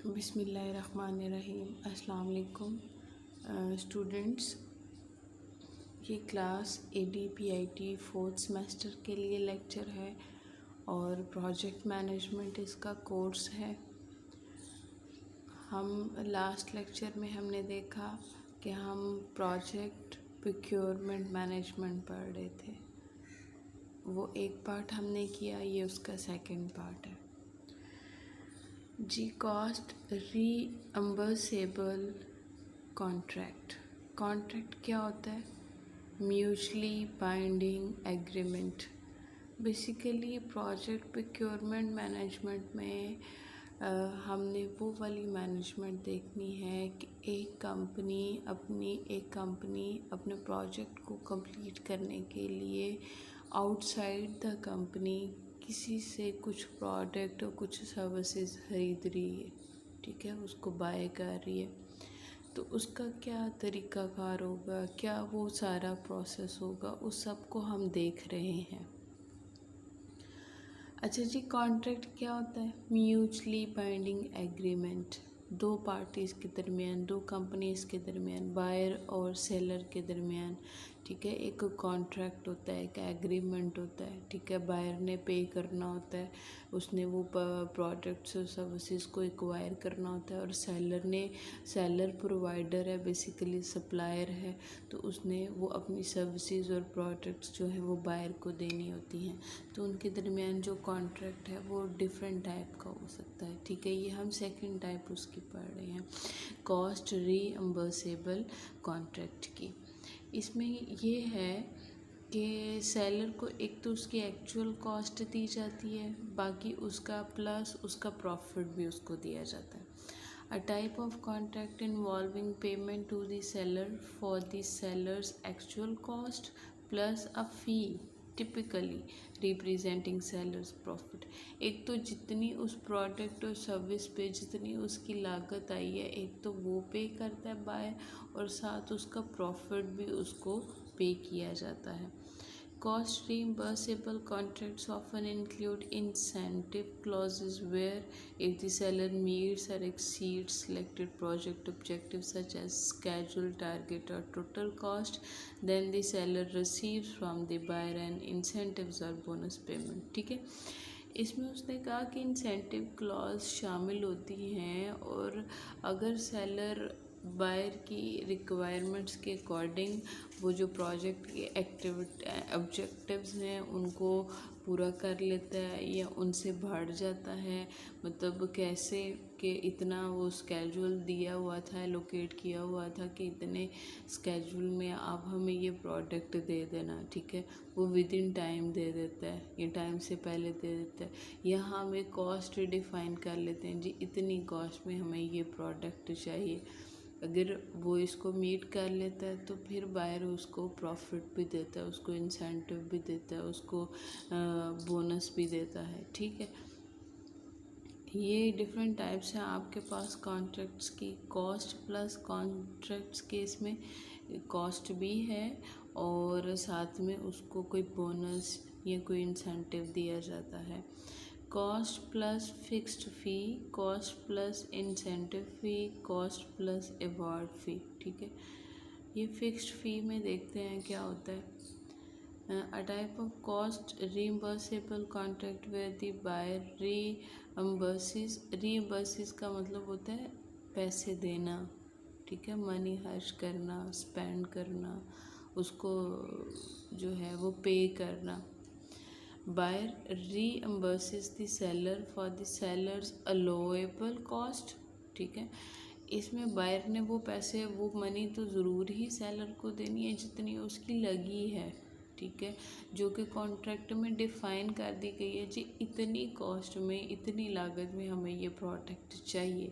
बिस्मिल्लाहिर्रहमानिर्रहीम। अस्सलाम वालेकुम स्टूडेंट्स। ये क्लास ADPIT फोर्थ सेमेस्टर के लिए लेक्चर है और प्रोजेक्ट मैनेजमेंट इसका कोर्स है। हम लास्ट लेक्चर में हमने देखा कि हम प्रोजेक्ट प्रोक्योरमेंट मैनेजमेंट पढ़ रहे थे। वो एक पार्ट हमने किया, ये उसका सेकंड पार्ट है। जी, कॉस्ट रीअम्बर्सेबल कॉन्ट्रैक्ट। कॉन्ट्रैक्ट क्या होता है? Mutually binding agreement. Basically project procurement management में हमने वो वाली मैनेजमेंट देखनी है कि एक कंपनी अपने प्रोजेक्ट को कंप्लीट करने के लिए आउटसाइड द कंपनी किसी से कुछ प्रोडक्ट और कुछ सर्विसेज खरीद रही है, ठीक है, उसको बाय कर रही है, तो उसका क्या तरीक़ाकार होगा, क्या वो सारा प्रोसेस होगा, उस सब को हम देख रहे हैं। अच्छा जी, कॉन्ट्रैक्ट क्या होता है? Mutually binding agreement. दो पार्टीज़ के दरमियान, दो कंपनीज़ के दरमियान, बायर और सेलर के दरमियान, ठीक है, एक कॉन्ट्रैक्ट होता है, एक एग्रीमेंट होता है, ठीक है। बायर ने पे करना होता है, उसने वो प्रोडक्ट्स और सर्विसेज को एक्वायर करना होता है, और सेलर प्रोवाइडर है, बेसिकली सप्लायर है, तो उसने वो अपनी सर्विसेज और प्रोडक्ट्स जो है वो बायर को देनी होती हैं। तो उनके दरमियान जो कॉन्ट्रैक्ट है वो डिफरेंट टाइप का हो सकता है, ठीक है। ये हम सेकंड टाइप उसकी पढ़ रहे हैं, कॉस्ट रीअम्बर्सेबल कॉन्ट्रैक्ट की। इसमें ये है कि सेलर को एक तो उसकी एक्चुअल कॉस्ट दी जाती है, बाकी उसका प्लस उसका प्रॉफिट भी उसको दिया जाता है। A type of contract involving payment to the seller for the seller's actual cost plus a fee typically representing seller's profit। एक तो जितनी उस प्रोडक्ट और सर्विस पे जितनी उसकी लागत आई है, एक तो वो पे करता है बाय, और साथ उसका प्रॉफिट भी उसको पे किया जाता है। Cost reimbursable contracts often include incentive clauses where if the seller meets or exceeds selected project objectives such as schedule, target or total cost, then the seller receives from the buyer an incentives or bonus payment, ठीक है। इसमें उसने कहा कि incentive clause शामिल होती हैं, और अगर सेलर बायर की रिक्वायरमेंट्स के अकॉर्डिंग वो जो प्रोजेक्ट के ऑब्जेक्टिव्स हैं उनको पूरा कर लेता है या उनसे बढ़ जाता है, मतलब कैसे कि इतना वो स्केड्यूल दिया हुआ था, एलोकेट किया हुआ था कि इतने स्केड्यूल में आप हमें ये प्रोडक्ट दे देना, ठीक है, वो विद इन टाइम दे देता है, ये टाइम से पहले दे देता है। यहाँ हम एक कॉस्ट डिफ़ाइन कर लेते हैं, जी इतनी कॉस्ट में हमें ये प्रोडक्ट चाहिए। अगर वो इसको मीट कर लेता है तो फिर बायर उसको प्रॉफिट भी देता है, उसको इंसेंटिव भी देता है, उसको बोनस भी देता है, ठीक है। ये डिफरेंट टाइप्स हैं आपके पास कॉन्ट्रैक्ट्स की। कॉस्ट प्लस कॉन्ट्रैक्ट्स केस में कॉस्ट भी है और साथ में उसको कोई बोनस या कोई इंसेंटिव दिया जाता है। कॉस्ट प्लस फिक्स्ड फ़ी, कॉस्ट प्लस इंसेंटिव फ़ी, कॉस्ट प्लस अवार्ड फ़ी, ठीक है। ये फिक्स्ड फ़ी में देखते हैं क्या होता है। A type of cost reimbursable contract where the buyer reimburses का मतलब होता है पैसे देना, ठीक है, मनी खर्च करना, स्पेंड करना, उसको जो है वो पे करना। Buyer reimburses the seller for the seller's allowable cost, ठीक है। इसमें बायर ने वो पैसे, वो मनी तो ज़रूर ही सेलर को देनी है जितनी उसकी लगी है, ठीक है, जो कि कॉन्ट्रैक्ट में डिफ़ाइन कर दी गई है, जी इतनी कॉस्ट में, इतनी लागत में हमें ये प्रोडक्ट चाहिए,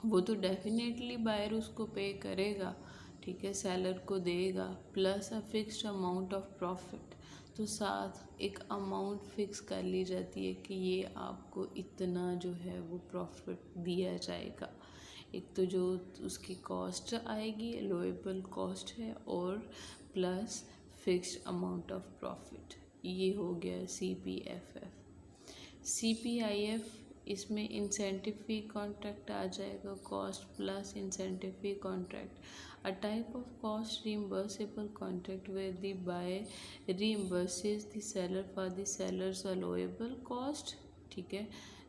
वो तो डेफिनेटली बायर उसको पे करेगा, ठीक है, सेलर को देगा, plus a fixed amount of profit. तो साथ एक अमाउंट फिक्स कर ली जाती है कि ये आपको इतना जो है वो प्रॉफिट दिया जाएगा। एक तो जो उसकी कॉस्ट आएगी लोएबल कॉस्ट है, और plus fixed amount of profit, ये हो गया CPFF। CPIF इसमें इंसेंटिव फी कॉन्ट्रैक्ट आ जाएगा, cost plus incentive fee contract. A type of cost reimbursable contract where the buy reimburses the seller for the seller's allowable cost, ठीक है,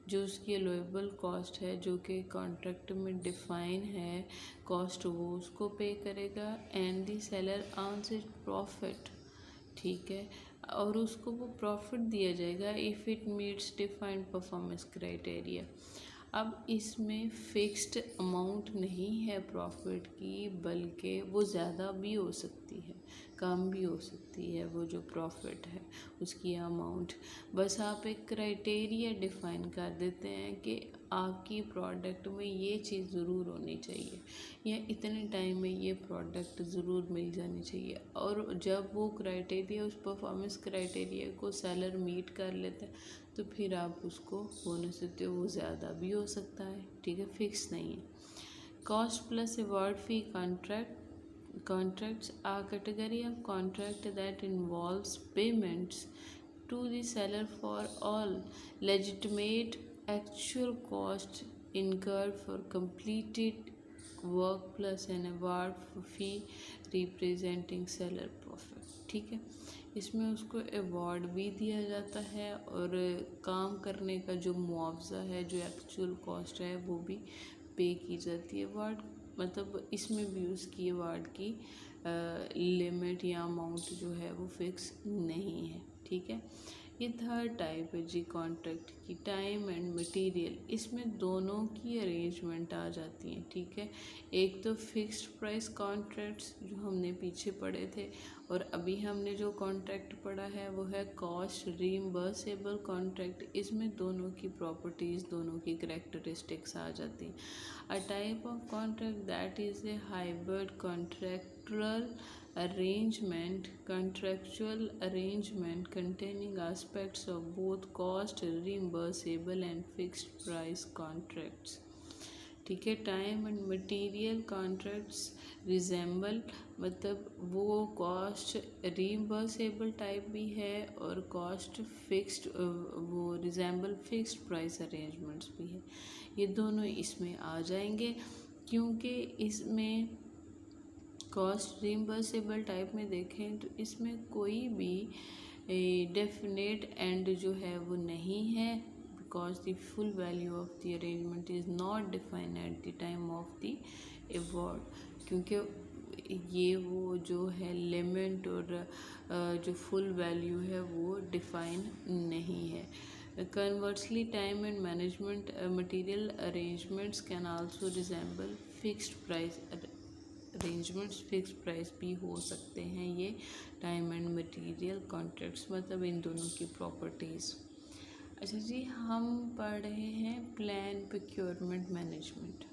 जो उसकी अलोएबल कॉस्ट है जो कि कॉन्ट्रैक्ट में डिफाइन है कॉस्ट, वो उसको पे करेगा। And the seller earns it profit, ठीक है, और उसको वो प्रॉफिट दिया जाएगा if it meets defined performance criteria. अब इसमें फिक्स्ड अमाउंट नहीं है प्रॉफिट की, बल्कि वो ज़्यादा भी हो सकती है, कम भी हो सकती है, वो जो प्रॉफिट है उसकी अमाउंट। बस आप एक क्राइटेरिया डिफाइन कर देते हैं कि आपकी प्रोडक्ट में ये चीज़ ज़रूर होनी चाहिए या इतने टाइम में ये प्रोडक्ट ज़रूर मिल जानी चाहिए। और जब वो क्राइटेरिया, उस परफॉर्मेंस क्राइटेरिया को सेलर मीट कर लेता है तो फिर आप उसको बोनस देते हो, वो ज़्यादा भी हो सकता है, ठीक है, फिक्स नहीं है। Cost plus award fee contracts are category of contract that involves payments to the seller for all legitimate actual costs incurred for completed work plus an award fee representing seller profit, ठीक है। इसमें उसको award भी दिया जाता है और काम करने का जो मुआवजा है, जो एक्चुअल कॉस्ट है, वो भी पे की जाती है। अवार्ड मतलब इसमें भी उसकी अवार्ड की लिमिट या अमाउंट जो है वो फिक्स नहीं है, ठीक है। ये थर्ड टाइप है जी कॉन्ट्रैक्ट की, टाइम एंड मटेरियल। इसमें दोनों की अरेंजमेंट आ जाती हैं, ठीक है। एक तो फिक्स्ड प्राइस कॉन्ट्रैक्ट्स जो हमने पीछे पढ़े थे, और अभी हमने जो कॉन्ट्रैक्ट पढ़ा है वो है कॉस्ट रीइंबर्सेबल कॉन्ट्रैक्ट। इसमें दोनों की प्रॉपर्टीज़, दोनों की करेक्टरिस्टिक्स आ जाती हैं। अ type of contract that is a hybrid contractual contractual arrangement containing aspects of both cost reimbursable and fixed price contracts, ठीक है। Time and material contracts resemble, मतलब वो कॉस्ट रीइंबर्सेबल टाइप भी है और कॉस्ट फिक्स्ड, वो रिजेंबल फिक्स्ड प्राइस अरेंजमेंट्स भी है। ये दोनों इसमें आ जाएंगे क्योंकि इसमें कॉस्ट रीइंबर्सेबल टाइप में देखें तो इसमें कोई भी डेफिनेट एंड जो है वो नहीं है, because the full value of the arrangement is not defined at the time of the award, क्योंकि ये वो जो है लिमिट और जो फुल वैल्यू है वो डिफाइन नहीं है। Conversely, time and management material arrangements can also resemble fixed price arrangements. Fix price भी हो सकते हैं ये टाइम एंड मटेरियल कॉन्ट्रैक्ट्स, मतलब इन दोनों की प्रॉपर्टीज़। अच्छा जी, हम पढ़ रहे हैं प्लान प्रोक्योरमेंट मैनेजमेंट,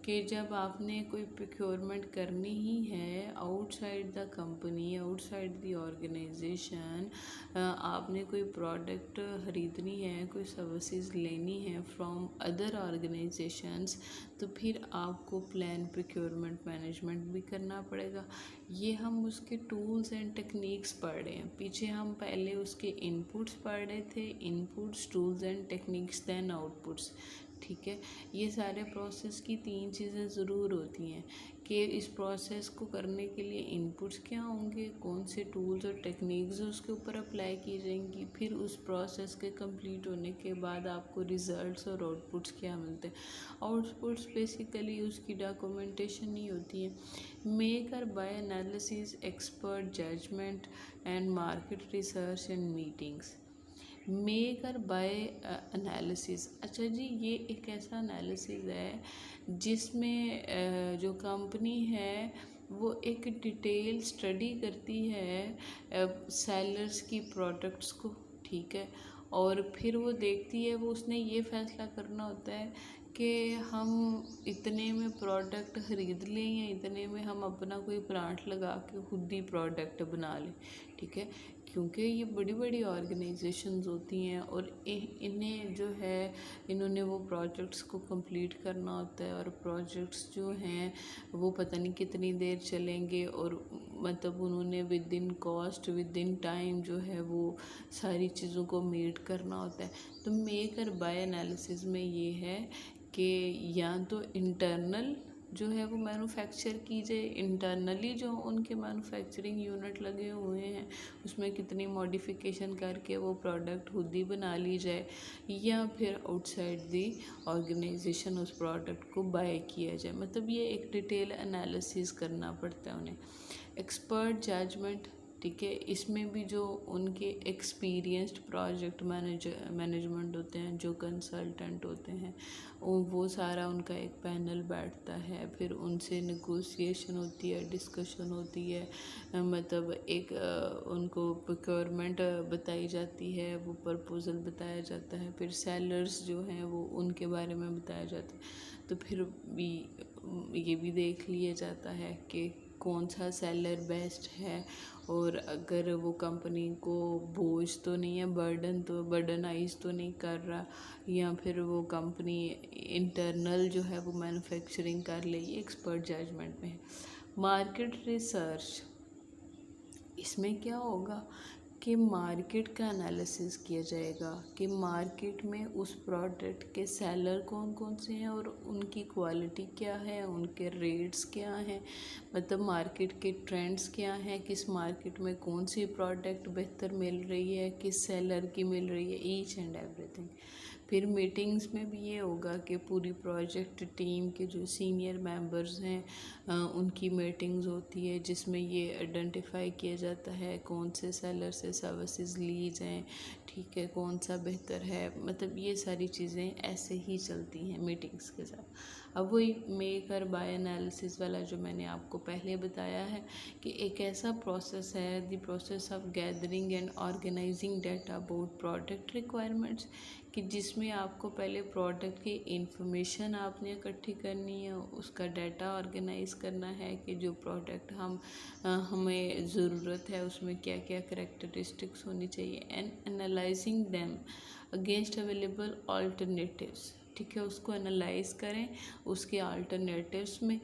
कि जब आपने कोई प्रोक्योरमेंट करनी ही है outside the company, outside the organisation, आपने कोई प्रोडक्ट ख़रीदनी है, कोई सर्विसेज लेनी है फ्रॉम अदर ऑर्गेनाइजेशंस, तो फिर आपको प्लान प्रोक्योरमेंट मैनेजमेंट भी करना पड़ेगा। ये हम उसके टूल्स एंड टेक्निक्स पढ़ रहे हैं। पीछे हम पहले उसके इनपुट्स पढ़ रहे थे, inputs, tools and techniques, then outputs, ठीक है। ये सारे प्रोसेस की तीन चीज़ें ज़रूर होती हैं कि इस प्रोसेस को करने के लिए इनपुट्स क्या होंगे, कौन से टूल्स और टेक्निक्स उसके ऊपर अप्लाई की जाएंगी, फिर उस प्रोसेस के कंप्लीट होने के बाद आपको रिज़ल्ट्स और आउटपुट्स क्या मिलते हैं। आउटपुट्स बेसिकली उसकी डॉक्यूमेंटेशन ही होती है। मेक और buy analysis, expert judgment and market research and meetings. Make और बाय एनालिसिस, अच्छा जी, ये एक ऐसा एनालिसिस है जिसमें जो कंपनी है वो एक डिटेल स्टडी करती है सेलर्स की प्रोडक्ट्स को, ठीक है, और फिर वो देखती है, वो उसने ये फैसला करना होता है कि हम इतने में प्रोडक्ट ख़रीद लें या इतने में हम अपना कोई प्लांट लगा के खुद ही प्रोडक्ट बना लें, ठीक है। क्योंकि ये बड़ी बड़ी ऑर्गेनाइजेशंस होती हैं और इन्हें जो है, इन्होंने वो प्रोजेक्ट्स को कंप्लीट करना होता है, और प्रोजेक्ट्स जो हैं वो पता नहीं कितनी देर चलेंगे, और मतलब उन्होंने with in cost with in time जो है वो सारी चीज़ों को मीट करना होता है। तो मेक और बाय एनालिसिस में ये है कि या तो इंटरनल जो है वो मैन्युफैक्चर की जाए, इंटरनली जो उनके मैन्युफैक्चरिंग यूनिट लगे हुए हैं उसमें कितनी मॉडिफिकेशन करके वो प्रोडक्ट खुद ही बना ली जाए, या फिर आउटसाइड दी ऑर्गेनाइजेशन उस प्रोडक्ट को बाय किया जाए। मतलब ये एक डिटेल एनालिसिस करना पड़ता है उन्हें। एक्सपर्ट जजमेंट, ठीक है, इसमें भी जो उनके एक्सपीरियंस्ड प्रोजेक्ट मैनेजमेंट होते हैं, जो कंसल्टेंट होते हैं, वो सारा उनका एक पैनल बैठता है, फिर उनसे नेगोशिएशन होती है, डिस्कशन होती है, मतलब एक उनको प्रोक्योरमेंट बताई जाती है, वो प्रपोजल बताया जाता है, फिर सेलर्स जो हैं वो उनके बारे में बताया जाता है। तो फिर भी ये भी देख लिया जाता है कि कौन सा सेलर बेस्ट है, और अगर वो कंपनी को बोझ तो नहीं है, बर्डनाइज तो नहीं कर रहा, या फिर वो कंपनी इंटरनल जो है वो मैन्युफैक्चरिंग कर ले, ये एक्सपर्ट जजमेंट में है। मार्केट रिसर्च, इसमें क्या होगा कि मार्केट का एनालिसिस किया जाएगा कि मार्केट में उस प्रोडक्ट के सेलर कौन कौन से हैं और उनकी क्वालिटी क्या है, उनके रेट्स क्या हैं, मतलब मार्केट के ट्रेंड्स क्या हैं, किस मार्केट में कौन सी प्रोडक्ट बेहतर मिल रही है, किस सेलर की मिल रही है, ईच एंड एवरीथिंग। फिर मीटिंग्स में भी ये होगा कि पूरी प्रोजेक्ट टीम के जो सीनियर मेंबर्स हैं उनकी मीटिंग्स होती है, जिसमें ये आइडेंटिफाई किया जाता है कौन से सेलर से सर्विसेज ली जाएं, ठीक है, कौन सा बेहतर है, मतलब ये सारी चीज़ें ऐसे ही चलती हैं मीटिंग्स के साथ। अब वही मेक और बाय एनालिसिस वाला जो मैंने आपको पहले बताया है कि एक ऐसा प्रोसेस है, the process of gathering and organising data about product requirements, कि जिसमें आपको पहले प्रोडक्ट की इंफॉर्मेशन आपने इकट्ठी करनी है, उसका डाटा ऑर्गेनाइज करना है कि जो प्रोडक्ट हमें ज़रूरत है उसमें क्या क्या करैक्टरिस्टिक्स होनी चाहिए, and analysing them against available alternatives, ठीक है, उसको एनालाइज करें उसके अल्टरनेटिव्स में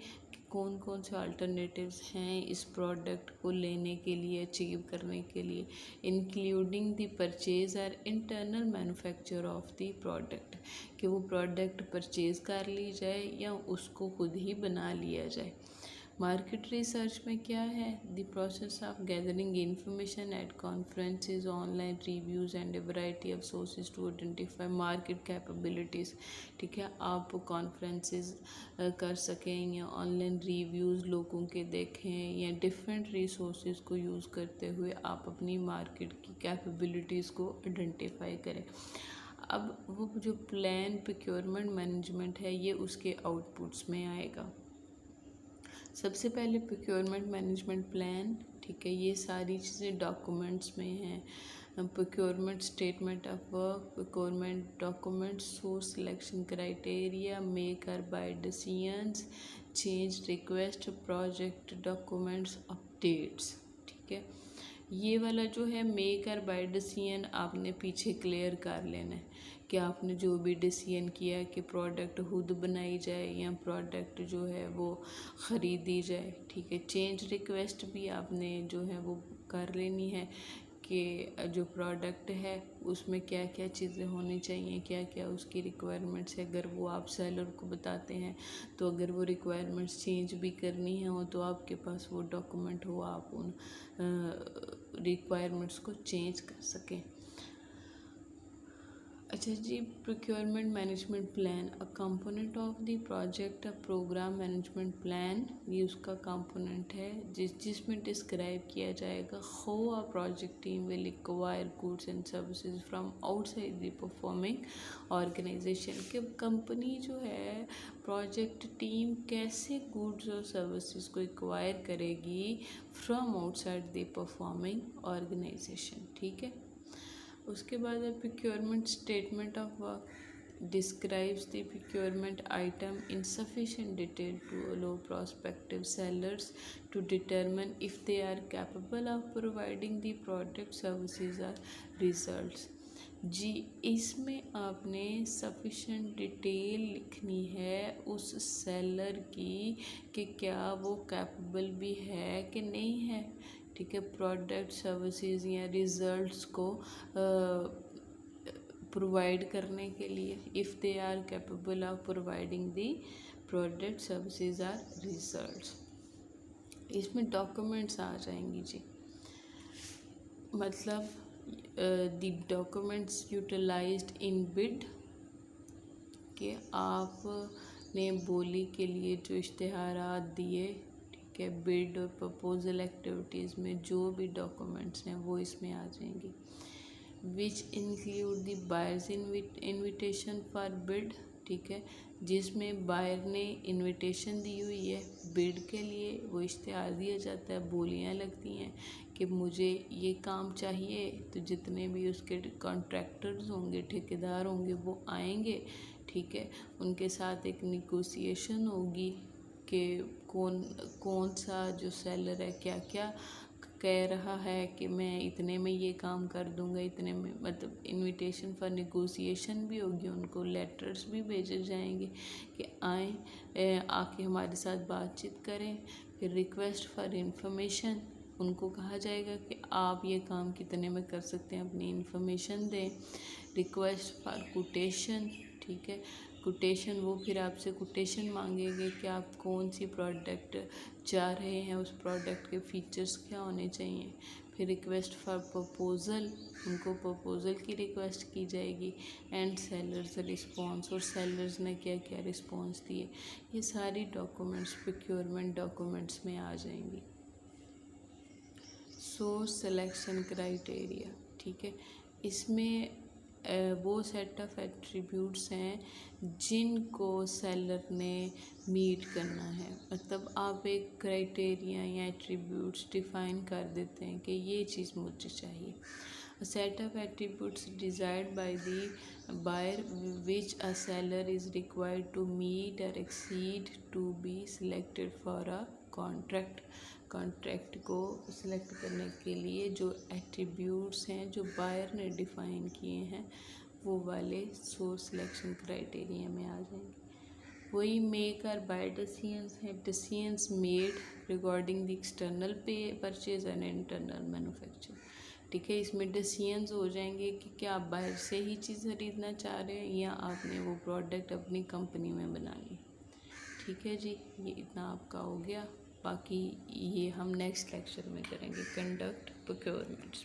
कौन कौन से अल्टरनेटिव्स हैं इस प्रोडक्ट को लेने के लिए, अचीव करने के लिए, इंक्लूडिंग द परचेज और internal manufacture of the product, कि वो प्रोडक्ट परचेज कर ली जाए या उसको खुद ही बना लिया जाए। मार्केट रिसर्च में क्या है, the process of gathering information at conferences, online reviews and a variety of sources to identify market capabilities, ठीक है, आप कॉन्फ्रेंसेस कर सकें या ऑनलाइन रिव्यूज़ लोगों के देखें, या डिफरेंट रिसोर्सेज को यूज़ करते हुए आप अपनी मार्केट की कैपेबिलिटीज़ को आइडेंटिफाई करें। अब वो जो प्लान प्रोक्योरमेंट मैनेजमेंट है ये उसके आउटपुट्स में आएगा। सबसे पहले प्रोक्योरमेंट मैनेजमेंट प्लान, ठीक है, ये सारी चीज़ें डॉक्यूमेंट्स में हैं। Procurement statement of work, procurement document, source selection criteria, make और buy decisions, change request, project documents, updates, ठीक है। ये वाला जो है मेक और बाय डिसीजन आपने पीछे क्लियर कर लेना है कि आपने जो भी डिसीजन किया है कि प्रोडक्ट खुद बनाई जाए या प्रोडक्ट जो है वो ख़रीदी जाए, ठीक है। चेंज रिक्वेस्ट भी आपने जो है वो कर लेनी है कि जो प्रोडक्ट है उसमें क्या क्या चीज़ें होनी चाहिए, क्या क्या उसकी रिक्वायरमेंट्स है। अगर वो आप सेलर को बताते हैं तो अगर वो रिक्वायरमेंट्स चेंज भी करनी है हो तो आपके पास वो डॉक्यूमेंट हो, आप उन रिक्वायरमेंट्स को चेंज कर सकें। अच्छा जी, procurement management plan a component of the project, a program management plan, ये उसका कंपोनेंट है जिसमें डिस्क्राइब किया जाएगा how a project team will acquire goods and services from outside the performing organisation, कि कंपनी जो है प्रोजेक्ट टीम कैसे गुड्स और सर्विसेज को एक्वायर करेगी from outside the performing organisation, ठीक है। उसके बाद है procurement statement of work, describes the procurement item in sufficient detail to allow prospective sellers to determine if they are capable of providing the product, services or results। जी, इसमें आपने sufficient detail लिखनी है उस सेलर की कि क्या वो capable भी है कि नहीं है, ठीक है, प्रोडक्ट सर्विसेज या रिजल्ट्स को प्रोवाइड करने के लिए। If they are capable of providing the product services are results. इसमें डॉक्यूमेंट्स आ जाएंगी जी, मतलब the documents utilised in bid, कि आपने बोली के लिए जो इश्तिहारात दिए, ठीक है, बिड और प्रपोजल एक्टिविटीज़ में जो भी डॉक्यूमेंट्स हैं वो इसमें आ जाएंगे। Which include the buyers invitation for bid, ठीक है, जिसमें बायर ने इनविटेशन दी हुई है बिड के लिए, वो इश्तिहार दिया जाता है, बोलियां लगती हैं कि मुझे ये काम चाहिए, तो जितने भी उसके कॉन्ट्रैक्टर्स होंगे, ठेकेदार होंगे, वो आएंगे, ठीक है, उनके साथ एक निगोशिएशन होगी कि कौन कौन सा जो सेलर है क्या क्या कह रहा है कि मैं इतने में ये काम कर दूंगा, इतने में, मतलब इनविटेशन फॉर निगोशिएशन भी होगी, उनको लेटर्स भी भेजे जाएंगे कि आए आके हमारे साथ बातचीत करें। फिर रिक्वेस्ट फॉर इंफॉर्मेशन, उनको कहा जाएगा कि आप ये काम कितने में कर सकते हैं, अपनी इंफॉर्मेशन दें। रिक्वेस्ट फॉर कोटेशन, ठीक है, कोटेशन, वो फिर आपसे कोटेशन मांगेंगे कि आप कौन सी प्रोडक्ट चाह रहे हैं, उस प्रोडक्ट के फीचर्स क्या होने चाहिए। फिर रिक्वेस्ट फॉर प्रपोज़ल, उनको प्रपोज़ल की रिक्वेस्ट की जाएगी। एंड सेलर्स रिस्पॉन्स, और सेलर्स ने क्या क्या रिस्पॉन्स दिए, ये सारी डॉक्यूमेंट्स प्रोक्योरमेंट डॉक्यूमेंट्स में आ जाएंगी। सोर्स सिलेक्शन क्राइटेरिया, ठीक है, इसमें वो सेट ऑफ एट्रीब्यूट्स हैं जिनको सेलर ने मीट करना है, मतलब आप एक क्राइटेरिया या एट्रीब्यूट्स डिफाइन कर देते हैं कि ये चीज़ मुझे चाहिए। A set of attributes desired by the buyer which a seller is required to meet or exceed to be selected for a contract। Contract को सिलेक्ट करने के लिए जो एट्रीब्यूट्स हैं जो बायर ने डिफ़ाइन किए हैं वो वाले सोर्स सिलेक्शन क्राइटेरिया में आ जाएंगे। वही मेक और बाय डिसीजंस हैं, decisions made regarding the external पे परचेज एंड इंटरनल मैन्युफैक्चर, ठीक है, इसमें डिसीजंस हो जाएंगे कि क्या आप बाहर से ही चीज़ खरीदना चाह रहे हैं या आपने वो प्रोडक्ट अपनी कंपनी में बनानी, ठीक है जी। ये इतना आपका हो गया, बाकी ये हम नेक्स्ट लेक्चर में करेंगे, कंडक्ट प्रोक्योरमेंट्स।